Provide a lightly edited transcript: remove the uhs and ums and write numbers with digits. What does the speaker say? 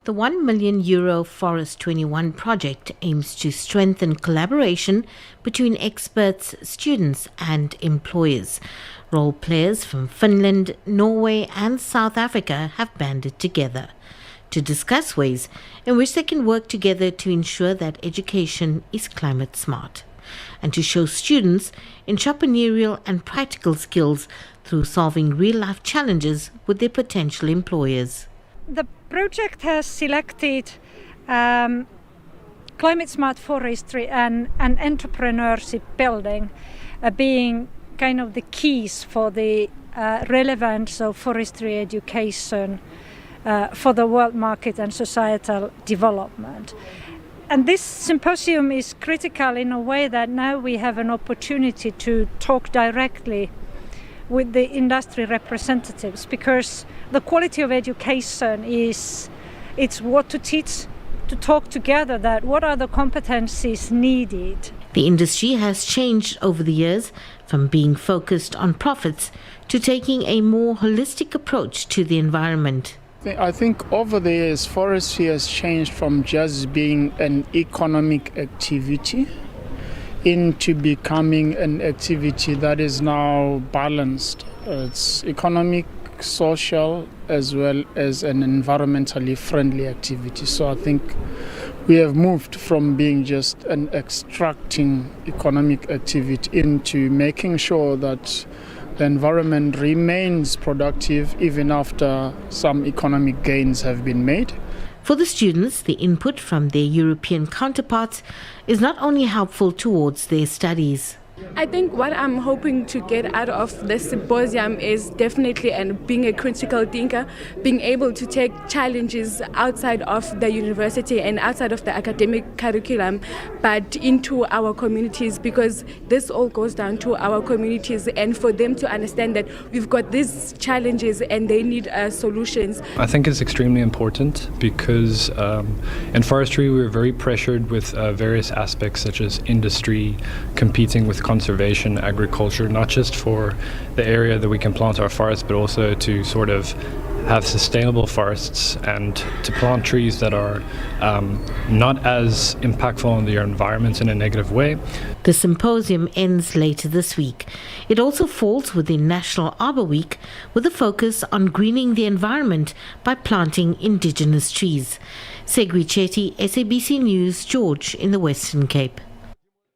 The €1 million Forest21 project aims to strengthen collaboration between experts, students and employers. Role players from Finland, Norway and South Africa have banded together to discuss ways in which they can work together to ensure that education is climate smart and to show students entrepreneurial and practical skills through solving real-life challenges with their potential employers. The project has selected climate-smart forestry and entrepreneurship building being kind of the keys for the relevance of forestry education for the world market and societal development. And this symposium is critical in a way that now we have an opportunity to talk directly with the industry representatives, because the quality of education it's what to teach, to talk together, that what are the competencies needed. The industry has changed over the years from being focused on profits to taking a more holistic approach to the environment. I think over the years, forestry has changed from just being an economic activity into becoming an activity that is now balanced. It's economic, social, as well as an environmentally friendly activity. So I think we have moved from being just an extracting economic activity into making sure that the environment remains productive even after some economic gains have been made. For the students, the input from their European counterparts is not only helpful towards their studies. I think what I'm hoping to get out of this symposium is definitely being a critical thinker, being able to take challenges outside of the university and outside of the academic curriculum, but into our communities, because this all goes down to our communities, and for them to understand that we've got these challenges and they need solutions. I think it's extremely important because in forestry we're very pressured with various aspects such as industry competing with conservation, agriculture, not just for the area that we can plant our forests, but also to sort of have sustainable forests and to plant trees that are not as impactful on the environment in a negative way. The symposium ends later this week. It also falls within National Arbor Week with a focus on greening the environment by planting indigenous trees. Segwi Chetty, SABC News, George in the Western Cape.